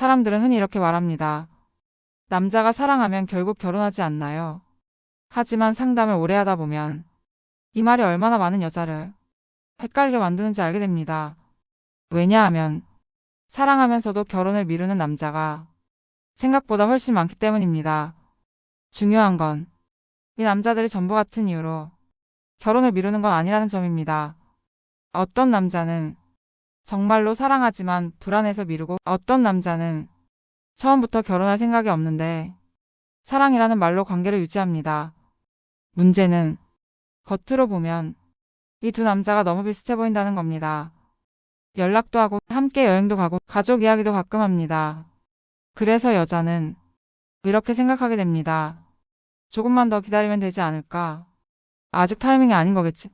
사람들은 흔히 이렇게 말합니다. 남자가 사랑하면 결국 결혼하지 않나요? 하지만 상담을 오래 하다 보면 이 말이 얼마나 많은 여자를 헷갈리게 만드는지 알게 됩니다. 왜냐하면 사랑하면서도 결혼을 미루는 남자가 생각보다 훨씬 많기 때문입니다. 중요한 건 이 남자들이 전부 같은 이유로 결혼을 미루는 건 아니라는 점입니다. 어떤 남자는 정말로 사랑하지만 불안해서 미루고, 어떤 남자는 처음부터 결혼할 생각이 없는데 사랑이라는 말로 관계를 유지합니다. 문제는 겉으로 보면 이 두 남자가 너무 비슷해 보인다는 겁니다. 연락도 하고 함께 여행도 가고 가족 이야기도 가끔 합니다. 그래서 여자는 이렇게 생각하게 됩니다. 조금만 더 기다리면 되지 않을까? 아직 타이밍이 아닌 거겠지?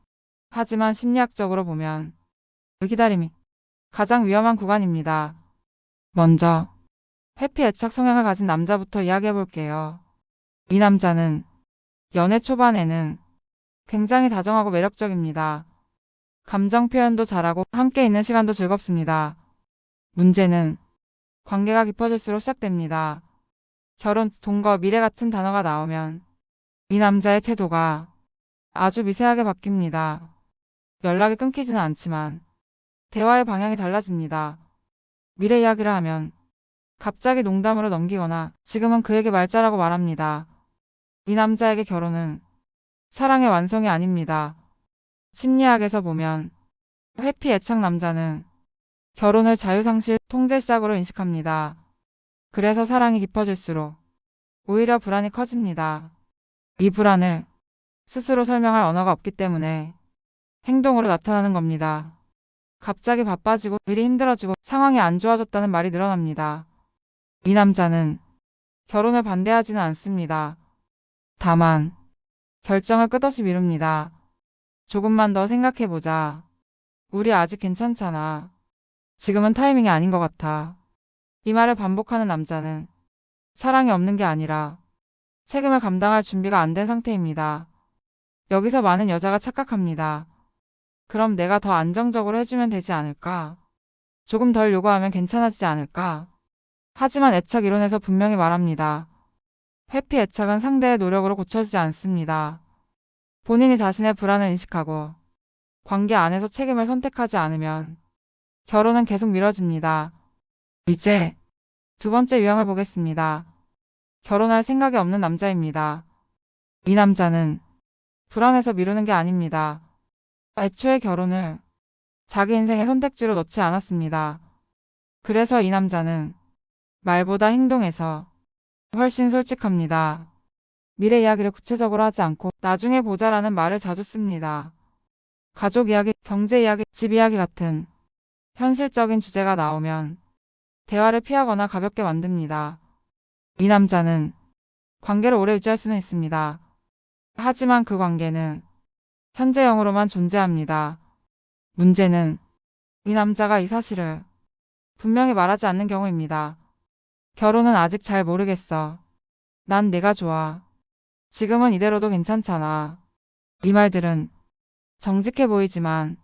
하지만 심리학적으로 보면 그 기다림이 가장 위험한 구간입니다. 먼저 회피 애착 성향을 가진 남자부터 이야기해 볼게요. 이 남자는 연애 초반에는 굉장히 다정하고 매력적입니다. 감정 표현도 잘하고 함께 있는 시간도 즐겁습니다. 문제는 관계가 깊어질수록 시작됩니다. 결혼, 동거, 미래 같은 단어가 나오면 이 남자의 태도가 아주 미세하게 바뀝니다. 연락이 끊기지는 않지만 대화의 방향이 달라집니다. 미래 이야기를 하면 갑자기 농담으로 넘기거나 지금은 그에게 말자라고 말합니다. 이 남자에게 결혼은 사랑의 완성이 아닙니다. 심리학에서 보면 회피 애착 남자는 결혼을 자유상실 통제작으로 인식합니다. 그래서 사랑이 깊어질수록 오히려 불안이 커집니다. 이 불안을 스스로 설명할 언어가 없기 때문에 행동으로 나타나는 겁니다. 갑자기 바빠지고 일이 힘들어지고 상황이 안 좋아졌다는 말이 늘어납니다. 이 남자는 결혼을 반대하지는 않습니다. 다만 결정을 끝없이 미룹니다. 조금만 더 생각해보자. 우리 아직 괜찮잖아. 지금은 타이밍이 아닌 것 같아. 이 말을 반복하는 남자는 사랑이 없는 게 아니라 책임을 감당할 준비가 안 된 상태입니다. 여기서 많은 여자가 착각합니다. 그럼 내가 더 안정적으로 해주면 되지 않을까? 조금 덜 요구하면 괜찮아지지 않을까? 하지만 애착 이론에서 분명히 말합니다. 회피 애착은 상대의 노력으로 고쳐지지 않습니다. 본인이 자신의 불안을 인식하고 관계 안에서 책임을 선택하지 않으면 결혼은 계속 미뤄집니다. 이제 두 번째 유형을 보겠습니다. 결혼할 생각이 없는 남자입니다. 이 남자는 불안해서 미루는 게 아닙니다. 애초에 결혼을 자기 인생의 선택지로 넣지 않았습니다. 그래서 이 남자는 말보다 행동에서 훨씬 솔직합니다. 미래 이야기를 구체적으로 하지 않고 나중에 보자라는 말을 자주 씁니다. 가족 이야기, 경제 이야기, 집 이야기 같은 현실적인 주제가 나오면 대화를 피하거나 가볍게 만듭니다. 이 남자는 관계를 오래 유지할 수는 있습니다. 하지만 그 관계는 현재형으로만 존재합니다. 문제는 이 남자가 이 사실을 분명히 말하지 않는 경우입니다. 결혼은 아직 잘 모르겠어. 난 내가 좋아. 지금은 이대로도 괜찮잖아. 이 말들은 정직해 보이지만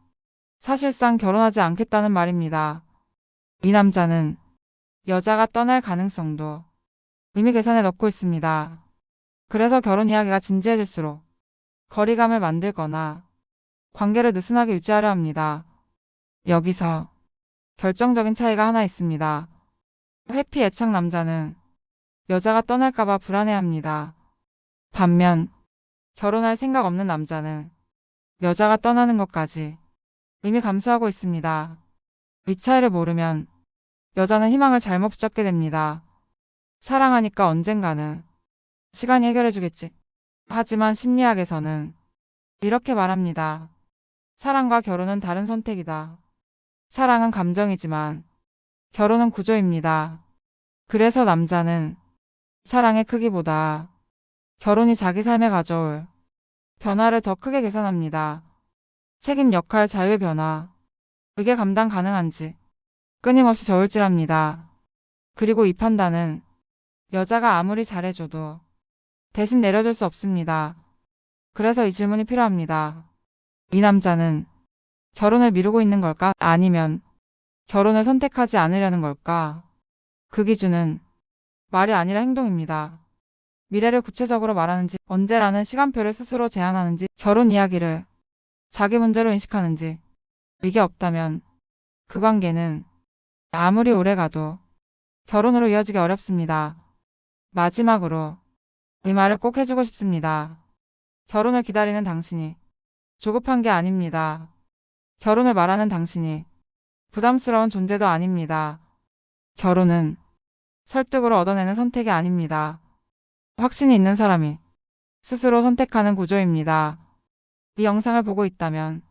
사실상 결혼하지 않겠다는 말입니다. 이 남자는 여자가 떠날 가능성도 이미 계산에 넣고 있습니다. 그래서 결혼 이야기가 진지해질수록 거리감을 만들거나 관계를 느슨하게 유지하려 합니다. 여기서 결정적인 차이가 하나 있습니다. 회피 애착 남자는 여자가 떠날까봐 불안해합니다. 반면 결혼할 생각 없는 남자는 여자가 떠나는 것까지 이미 감수하고 있습니다. 이 차이를 모르면 여자는 희망을 잘못 붙잡게 됩니다. 사랑하니까 언젠가는 시간이 해결해주겠지. 하지만 심리학에서는 이렇게 말합니다. 사랑과 결혼은 다른 선택이다. 사랑은 감정이지만 결혼은 구조입니다. 그래서 남자는 사랑의 크기보다 결혼이 자기 삶에 가져올 변화를 더 크게 계산합니다. 책임, 역할, 자유의 변화, 이게 감당 가능한지 끊임없이 저울질합니다. 그리고 이 판단은 여자가 아무리 잘해줘도 대신 내려줄 수 없습니다. 그래서 이 질문이 필요합니다. 이 남자는 결혼을 미루고 있는 걸까? 아니면 결혼을 선택하지 않으려는 걸까? 그 기준은 말이 아니라 행동입니다. 미래를 구체적으로 말하는지, 언제라는 시간표를 스스로 제한하는지, 결혼 이야기를 자기 문제로 인식하는지, 이게 없다면 그 관계는 아무리 오래 가도 결혼으로 이어지기 어렵습니다. 마지막으로 이 말을 꼭 해주고 싶습니다. 결혼을 기다리는 당신이 조급한 게 아닙니다. 결혼을 말하는 당신이 부담스러운 존재도 아닙니다. 결혼은 설득으로 얻어내는 선택이 아닙니다. 확신이 있는 사람이 스스로 선택하는 구조입니다. 이 영상을 보고 있다면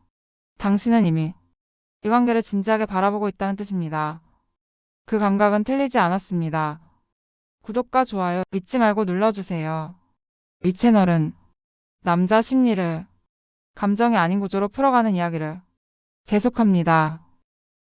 당신은 이미 이 관계를 진지하게 바라보고 있다는 뜻입니다. 그 감각은 틀리지 않았습니다. 구독과 좋아요 잊지 말고 눌러주세요. 이 채널은 남자 심리를 감정이 아닌 구조로 풀어가는 이야기를 계속합니다.